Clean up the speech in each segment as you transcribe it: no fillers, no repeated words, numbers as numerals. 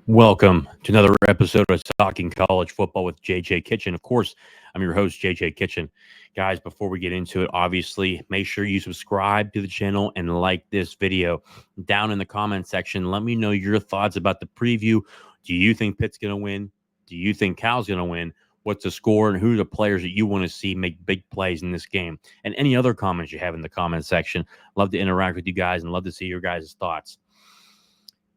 Welcome to another episode of Talking College Football with JJ Kitchen. Of course, I'm your host, JJ Kitchen. Guys, before we get into it, obviously, make sure you subscribe to the channel and like this video. Down in the comment section, let me know your thoughts about the preview. Do you think Pitt's going to win? Do you think Cal's going to win? What's the score and who are the players that you want to see make big plays in this game? And any other comments you have in the comment section. Love to interact with you guys and love to see your guys' thoughts.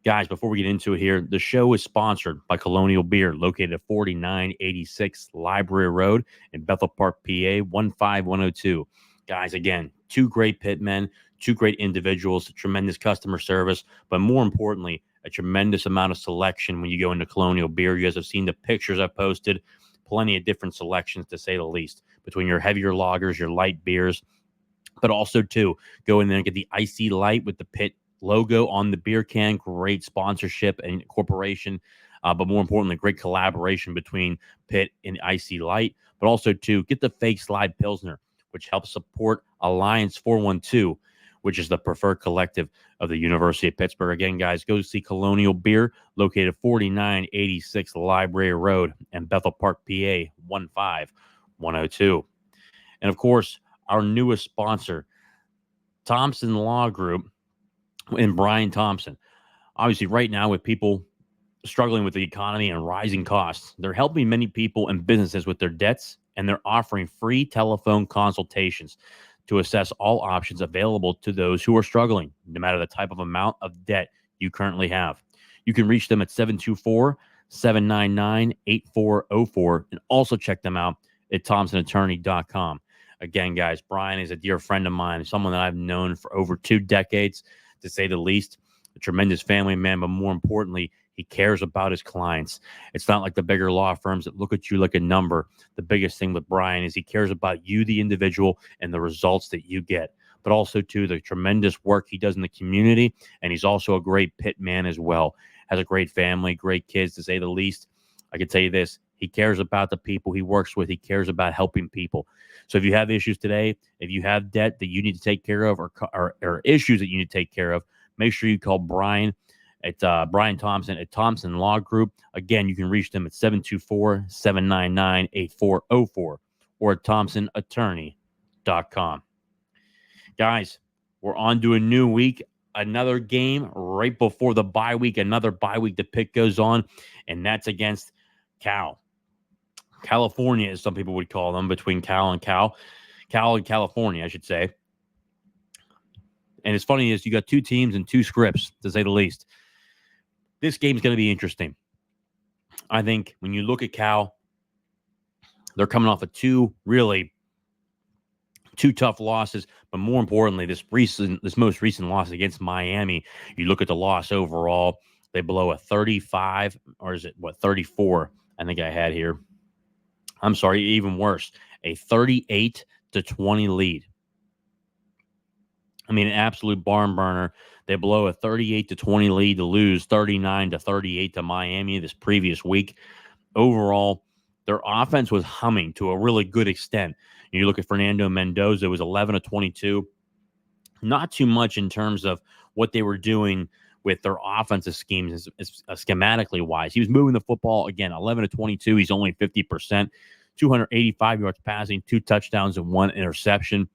Guys, before we get into it here, the show is sponsored by Colonial Beer, located at 4986 Library Road in Bethel Park, PA, 15102. Guys, again, two great pit men, two great individuals, tremendous customer service, but more importantly, a tremendous amount of selection when you go into Colonial Beer. You guys have seen the pictures I posted, plenty of different selections to say the least, between your heavier lagers, your light beers, but also, too, go in there and get the Icy Light with the Pitt logo on the beer can. Great sponsorship and incorporation, but more importantly, great collaboration between Pitt and Icy Light. But also, too, get the Fake Slide Pilsner, which helps support Alliance 412, which is the preferred collective of the University of Pittsburgh. Again, guys, go see Colonial Beer, located 4986 Library Road in Bethel Park, PA, 15102. And, of course, our newest sponsor, Thompson Law Group, and Brian Thompson. Obviously, right now, with people struggling with the economy and rising costs, they're helping many people and businesses with their debts, and they're offering free telephone consultations to assess all options available to those who are struggling, no matter the type of amount of debt you currently have. You can reach them at 724-799-8404 and also check them out at thompsonattorney.com. Again, guys, Brian is a dear friend of mine, someone that I've known for over 2 decades, to say the least. A tremendous family man, but more importantly, he cares about his clients. It's not like the bigger law firms that look at you like a number. The biggest thing with Brian is he cares about you, the individual, and the results that you get, but also, too, the tremendous work he does in the community, and he's also a great pit man as well. Has a great family, great kids, to say the least. I can tell you this. He cares about the people he works with. He cares about helping people. So if you have issues today, if you have debt that you need to take care of or issues that you need to take care of, make sure you call Brian at Brian Thompson at Thompson Law Group. Again, you can reach them at 724-799-8404 or at thompsonattorney.com. Guys, we're on to a new week. Another game right before the bye week. Another bye week the Pitt goes on, and that's against Cal. California, as some people would call them, between Cal and California, I should say. And it's funny is you got 2 teams and 2 scripts, to say the least. This game's going to be interesting. I think when you look at Cal, they're coming off of 2 tough losses, but more importantly, this most recent loss against Miami. You look at the loss overall, they blow a 35, or is it 34? I think I had here. I'm sorry, even worse, a 38-20 lead. I mean, an absolute barn burner. They blow a 38-20 lead to lose 39-38 to Miami this previous week. Overall, their offense was humming to a really good extent. You look at Fernando Mendoza, it was 11-22. Not too much in terms of what they were doing with their offensive schemes schematically wise. He was moving the football, again, 11-22. He's only 50%, 285 yards passing, 2 touchdowns and 1 interception.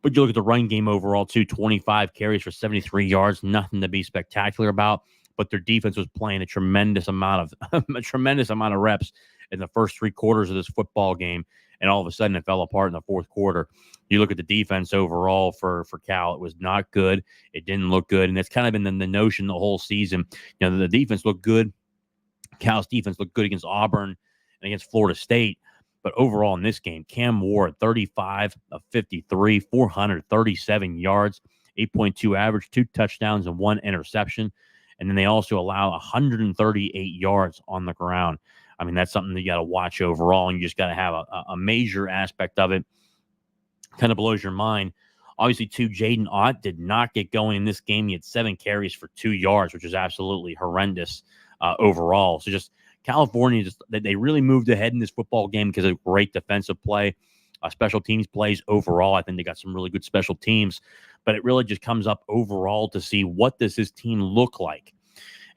But you look at the run game overall, 25 carries for 73 yards, nothing to be spectacular about. But their defense was playing a tremendous amount of reps in the first 3 quarters of this football game, and all of a sudden it fell apart in the fourth quarter. You look at the defense overall for Cal, it was not good. It didn't look good, and it's kind of been the notion the whole season. You know, the defense looked good. Cal's defense looked good against Auburn and against Florida State. But overall in this game, Cam Ward, 35 of 53, 437 yards, 8.2 average, 2 touchdowns and 1 interception. And then they also allow 138 yards on the ground. I mean, that's something that you got to watch overall, and you just got to have a major aspect of it. Kind of blows your mind. Obviously, too, Jaden Ott did not get going in this game. He had 7 carries for 2 yards, which is absolutely horrendous overall. So just California, they really moved ahead in this football game because of great defensive play, special teams plays overall. I think they got some really good special teams, but it really just comes up overall to see what does this team look like.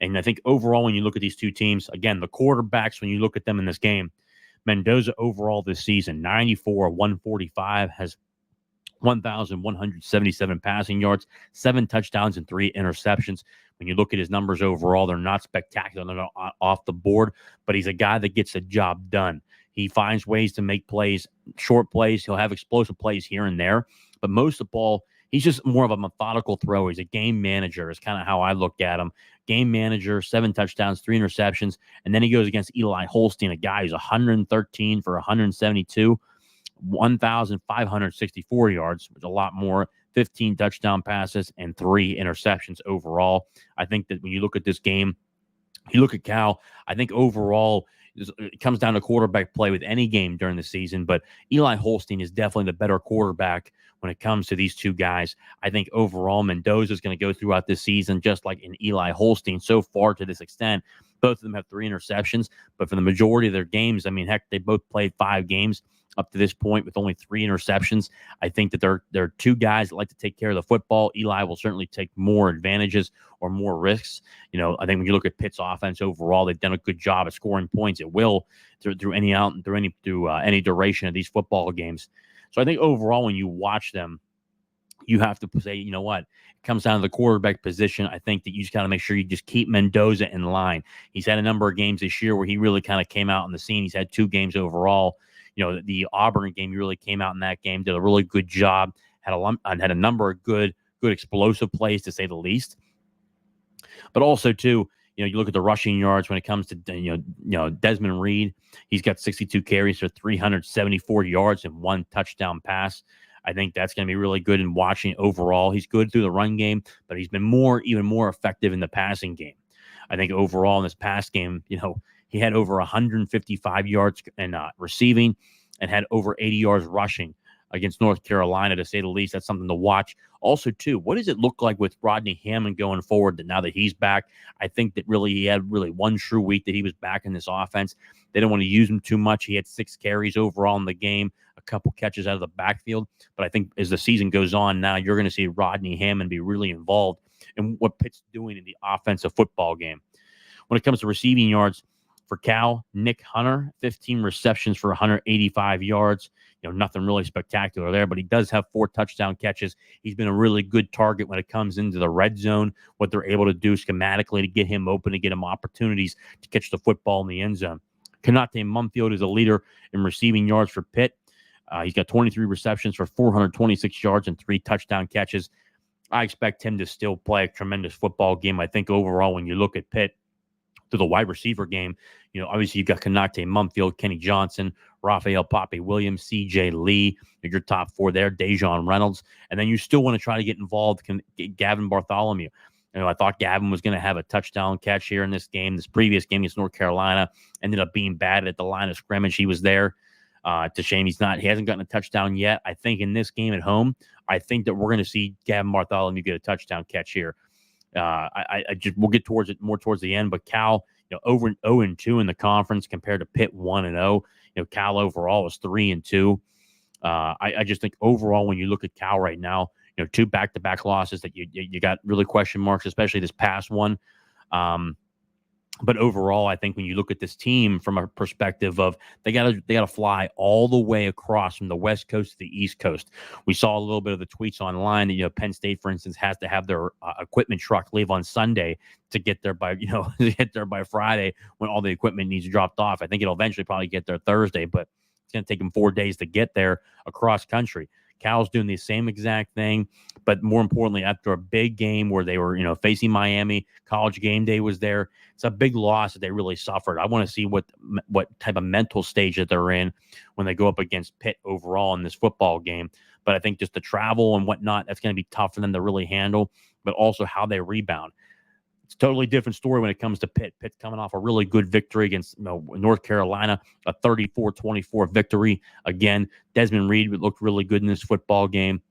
And I think overall, when you look at these two teams, again, the quarterbacks, when you look at them in this game, Mendoza overall this season, 94, 145, has 1,177 passing yards, 7 touchdowns, and 3 interceptions. When you look at his numbers overall, they're not spectacular. They're not off the board, but he's a guy that gets the job done. He finds ways to make plays, short plays. He'll have explosive plays here and there, but most of all, he's just more of a methodical thrower. He's a game manager is kind of how I look at him. Game manager, 7 touchdowns, 3 interceptions, and then he goes against Eli Holstein, a guy who's 113 for 172. 1,564 yards, which is a lot more, 15 touchdown passes, and 3 interceptions overall. I think that when you look at this game, you look at Cal, I think overall it comes down to quarterback play with any game during the season, but Eli Holstein is definitely the better quarterback when it comes to these two guys. I think overall Mendoza is going to go throughout this season just like in Eli Holstein so far to this extent. Both of them have 3 interceptions, but for the majority of their games, I mean, heck, they both played 5 games up to this point with only 3 interceptions. I think that they're two guys that like to take care of the football. Eli will certainly take more advantages or more risks. You know, I think when you look at Pitt's offense overall, they've done a good job of scoring points at will through any duration of these football games. So I think overall, when you watch them, you have to say, you know what, it comes down to the quarterback position. I think that you just got to make sure you just keep Mendoza in line. He's had a number of games this year where he really kind of came out on the scene. He's had 2 games overall. You know, the Auburn game, he really came out in that game, did a really good job, had a number of good explosive plays, to say the least. But also, too, you know, you look at the rushing yards when it comes to, you know, Desmond Reed, he's got 62 carries for 374 yards and 1 touchdown pass. I think that's going to be really good in watching overall. He's good through the run game, but he's been even more effective in the passing game. I think overall in this pass game, you know, he had over 155 yards in receiving and had over 80 yards rushing against North Carolina, to say the least. That's something to watch. Also, too, what does it look like with Rodney Hammond going forward that now that he's back? I think that really he had really one true week that he was back in this offense. They didn't want to use him too much. He had 6 carries overall in the game, a couple catches out of the backfield. But I think as the season goes on now, you're going to see Rodney Hammond be really involved in what Pitt's doing in the offensive football game. When it comes to receiving yards, for Cal, Nick Hunter, 15 receptions for 185 yards. You know, nothing really spectacular there, but he does have 4 touchdown catches. He's been a really good target when it comes into the red zone, what they're able to do schematically to get him open, to get him opportunities to catch the football in the end zone. Kanate Mumfield is a leader in receiving yards for Pitt. He's got 23 receptions for 426 yards and 3 touchdown catches. I expect him to still play a tremendous football game. I think overall, when you look at Pitt, to the wide receiver game, you know, obviously you've got Kanate Mumfield, Kenny Johnson, Raphael Pape Williams, C.J. Lee, your top 4 there, Dejon Reynolds, and then you still want to try to get involved, Gavin Bartholomew. You know, I thought Gavin was going to have a touchdown catch here in this game. This previous game against North Carolina ended up being bad at the line of scrimmage. He was there. It's a shame he hasn't gotten a touchdown yet. I think in this game at home, I think that we're going to see Gavin Bartholomew get a touchdown catch here. We'll get towards it more towards the end, but Cal, you know, over 0-2 in the conference compared to Pitt 1-0. You know, Cal overall is 3-2. I just think overall, when you look at Cal right now, you know, 2 back-to-back losses that you got really question marks, especially this past one. But overall, I think when you look at this team from a perspective of they gotta fly all the way across from the West Coast to the East Coast. We saw a little bit of the tweets online that, you know, Penn State, for instance, has to have their equipment truck leave on Sunday to get there by, you know, to get there by Friday when all the equipment needs dropped off. I think it'll eventually probably get there Thursday, but it's going to take them 4 days to get there across country. Cal's doing the same exact thing, but more importantly, after a big game where they were, you know, facing Miami, College Game Day was there. It's a big loss that they really suffered. I want to see what type of mental stage that they're in when they go up against Pitt overall in this football game. But I think just the travel and whatnot, that's going to be tough for them to really handle, but also how they rebound. It's a totally different story when it comes to Pitt. Pitt's coming off a really good victory against, you know, North Carolina, a 34-24 victory. Again, Desmond Reed looked really good in this football game.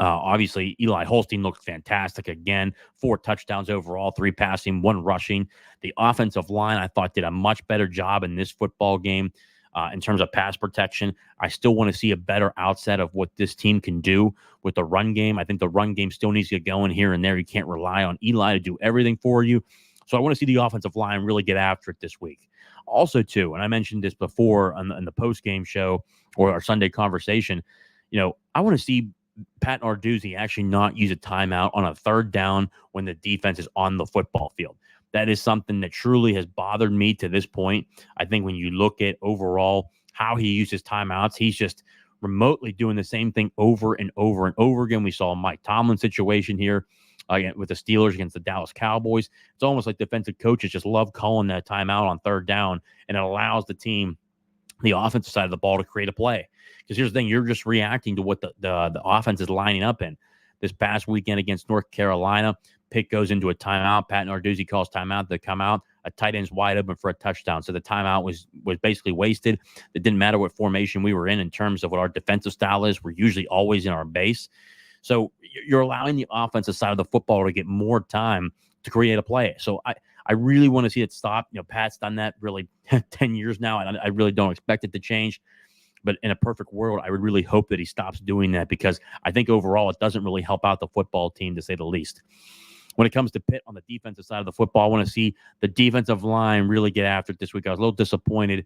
Obviously, Eli Holstein looked fantastic again. 4 touchdowns overall, 3 passing, 1 rushing. The offensive line, I thought, did a much better job in this football game in terms of pass protection. I still want to see a better outset of what this team can do with the run game. I think the run game still needs to get going here and there. You can't rely on Eli to do everything for you. So I want to see the offensive line really get after it this week. Also, too, and I mentioned this before on the post game show or our Sunday conversation, I want to see Pat Narduzzi actually not use a timeout on a third down when the defense is on the football field. That is something that truly has bothered me to this point. I think when you look at overall how he uses timeouts, he's just remotely doing the same thing over and over and over again. We saw a Mike Tomlin situation here with the Steelers against the Dallas Cowboys. It's almost like defensive coaches just love calling that timeout on third down, and it allows the team, the offensive side of the ball, to create a play. Because here's the thing, you're just reacting to what the offense is lining up in. This past weekend against North Carolina, Pitt goes into a timeout. Pat Narduzzi calls timeout. They come out. A tight end's wide open for a touchdown. So the timeout was basically wasted. It didn't matter what formation we were in terms of what our defensive style is. We're usually always in our base. So you're allowing the offensive side of the football to get more time to create a play. So I really want to see it stop. Pat's done that really 10 years now, and I really don't expect it to change. But in a perfect world, I would really hope that he stops doing that, because I think overall it doesn't really help out the football team, to say the least. When it comes to Pitt on the defensive side of the football, I want to see the defensive line really get after it this week. I was a little disappointed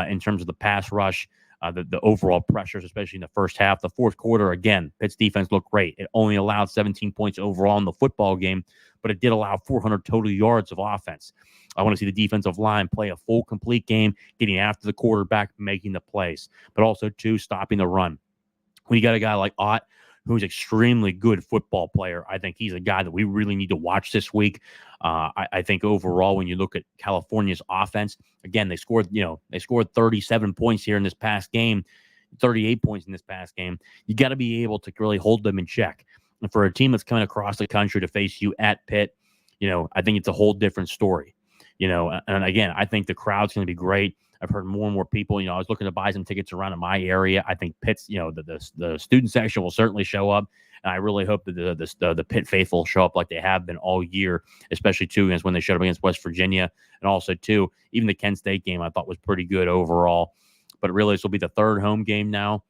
in terms of the pass rush, the overall pressures, especially in the first half. The fourth quarter, again, Pitt's defense looked great. It only allowed 17 points overall in the football game, but it did allow 400 total yards of offense. I want to see the defensive line play a full, complete game, getting after the quarterback, making the plays, but also, too, stopping the run. When you got a guy like Ott, who's an extremely good football player, I think he's a guy that we really need to watch this week. I think overall, when you look at California's offense, again, they scored 37 points here in this past game, 38 points in this past game. You got to be able to really hold them in check. And for a team that's coming across the country to face you at Pitt, I think it's a whole different story. And again, I think the crowd's going to be great. I've heard more and more people. I was looking to buy some tickets around in my area. I think Pitt's, the student section will certainly show up, and I really hope that the Pitt faithful show up like they have been all year, especially too against when they showed up against West Virginia, and also too even the Kent State game I thought was pretty good overall. But really, this will be the third home game now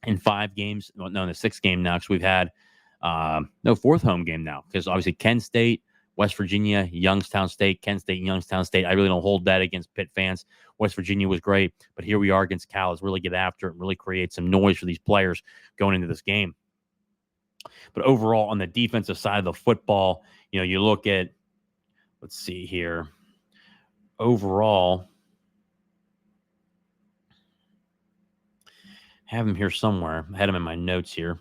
in 5 games. Well, no, in the 6th game now, because we've had fourth home game now, because obviously Kent State, West Virginia, Youngstown State, Kent State, and Youngstown State. I really don't hold that against Pitt fans. West Virginia was great, but here we are against Cal. Let's really get after it and really create some noise for these players going into this game. But overall, on the defensive side of the football, you look at, let's see here. Overall, I have him here somewhere. I had him in my notes here.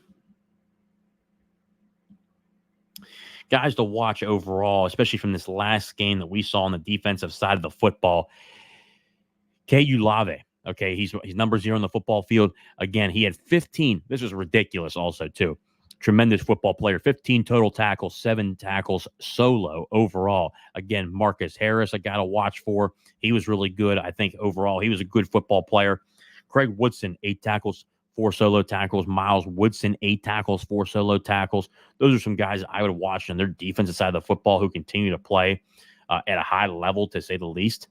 Guys to watch overall, especially from this last game that we saw on the defensive side of the football. K.U. Lave, okay, he's number 0 on the football field. Again, he had 15. This was ridiculous also, too. Tremendous football player. 15 total tackles, 7 tackles solo overall. Again, Marcus Harris, a guy to watch for. He was really good. I think overall he was a good football player. Craig Woodson, 8 tackles, 4 solo tackles. Miles Woodson, 8 tackles, 4 solo tackles. Those are some guys I would watch on their defensive side of the football who continue to play at a high level, to say the least.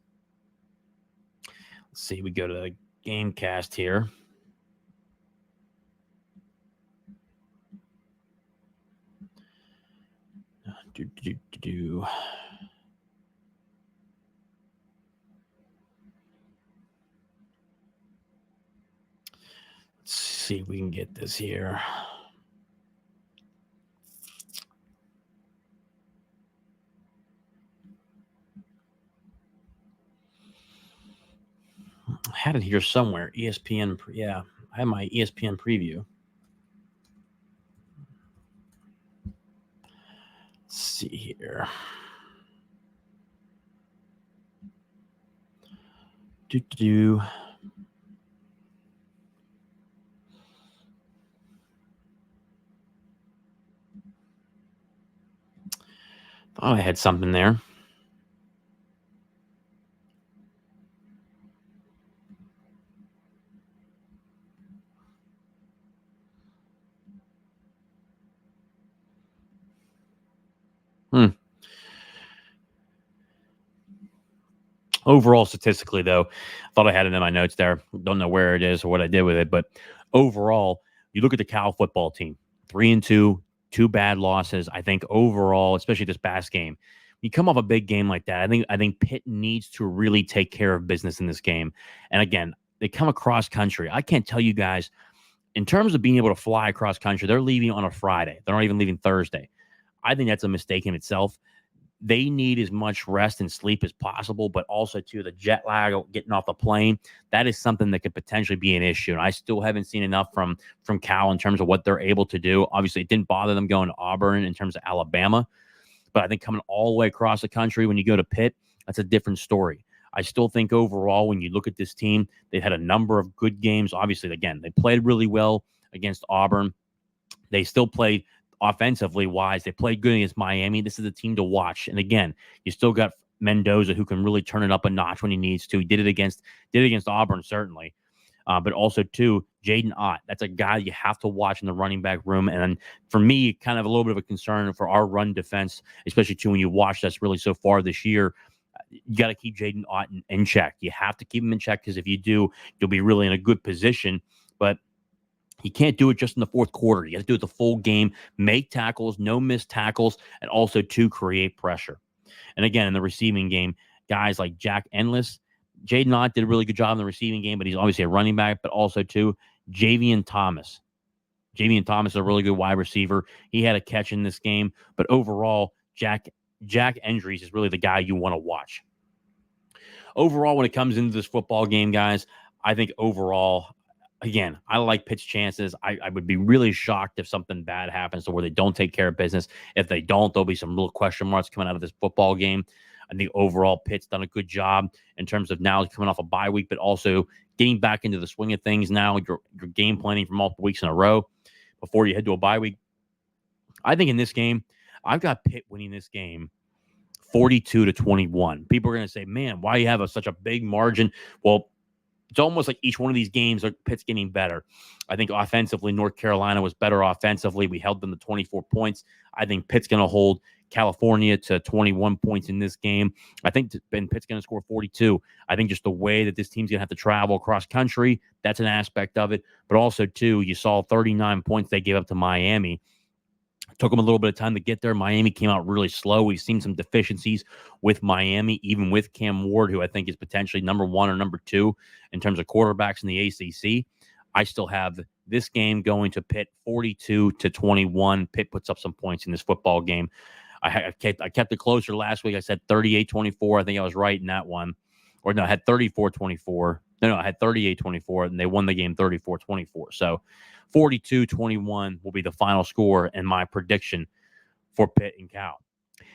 Let's see. We go to the game cast here. Let's see if we can get this here. I had it here somewhere. ESPN. Yeah, I have my ESPN preview. Let's see here. Thought I had something there. Overall, statistically, though, I thought I had it in my notes there. Don't know where it is or what I did with it. But overall, you look at the Cal football team, 3-2, 2 bad losses. I think overall, especially this past game, you come off a big game like that, I think Pitt needs to really take care of business in this game. And again, they come across country. I can't tell you guys, in terms of being able to fly across country, they're leaving on a Friday. They're not even leaving Thursday. I think that's a mistake in itself. They need as much rest and sleep as possible, but also too the jet lag of getting off the plane. That is something that could potentially be an issue. And I still haven't seen enough from Cal in terms of what they're able to do. Obviously, it didn't bother them going to Auburn in terms of Alabama, but I think coming all the way across the country when you go to Pitt, that's a different story. I still think overall, when you look at this team, they had a number of good games. Obviously, again, they played really well against Auburn. They still played offensively wise. They played good against Miami. This is a team to watch. And again, you still got Mendoza who can really turn it up a notch when he needs to. He did it against Auburn, certainly. But also, too, Jaden Ott. That's a guy you have to watch in the running back room. And for me, kind of a little bit of a concern for our run defense, especially, too, when you watch us really so far this year. You got to keep Jaden Ott in check. You have to keep him in check because if you do, you'll be really in a good position. But you can't do it just in the fourth quarter. You have to do it the full game, make tackles, no missed tackles, and also to create pressure. And again, in the receiving game, guys like Jack Endless, Jaden Ott did a really good job in the receiving game, but he's obviously a running back, but also too, Javian Thomas. Javian Thomas is a really good wide receiver. He had a catch in this game, but overall, Jack Endries is really the guy you want to watch. Overall, when it comes into this football game, guys, I think overall, again, I like Pitt's chances. I would be really shocked if something bad happens to where they don't take care of business. If they don't, there'll be some real question marks coming out of this football game. I think overall, Pitt's done a good job in terms of now coming off a bye week, but also getting back into the swing of things now. You're game planning for multiple weeks in a row before you head to a bye week. I think in this game, I've got Pitt winning this game 42-21. People are going to say, man, why you have such a big margin? Well, it's almost like each one of these games, Pitt's getting better. I think offensively, North Carolina was better offensively. We held them to 24 points. I think Pitt's going to hold California to 21 points in this game. I think Pitt's going to score 42. I think just the way that this team's going to have to travel across country, that's an aspect of it. But also, too, you saw 39 points they gave up to Miami. Took them a little bit of time to get there. Miami came out really slow. We've seen some deficiencies with Miami, even with Cam Ward, who I think is potentially number one or number two in terms of quarterbacks in the ACC. I still have this game going to Pitt 42-21. Pitt puts up some points in this football game. I kept it closer last week. I said 38-24. I think I was right in that one. Or no, I had 34-24. No, I had 38-24, and they won the game 34-24. So 42-21 will be the final score and my prediction for Pitt and Cal.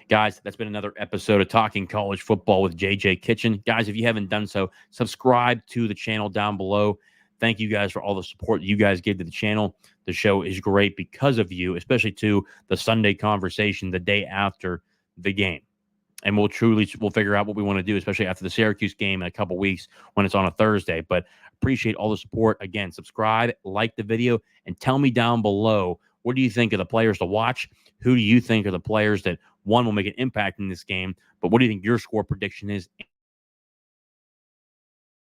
Guys, that's been another episode of Talking College Football with JJ Kitchen. Guys, if you haven't done so, subscribe to the channel down below. Thank you guys for all the support you guys give to the channel. The show is great because of you, especially to the Sunday conversation the day after the game. And we'll figure out what we want to do, especially after the Syracuse game in a couple weeks when it's on a Thursday. But appreciate all the support. Again, subscribe, like the video, and tell me down below, what do you think of the players to watch? Who do you think are the players that, one, will make an impact in this game? But what do you think your score prediction is?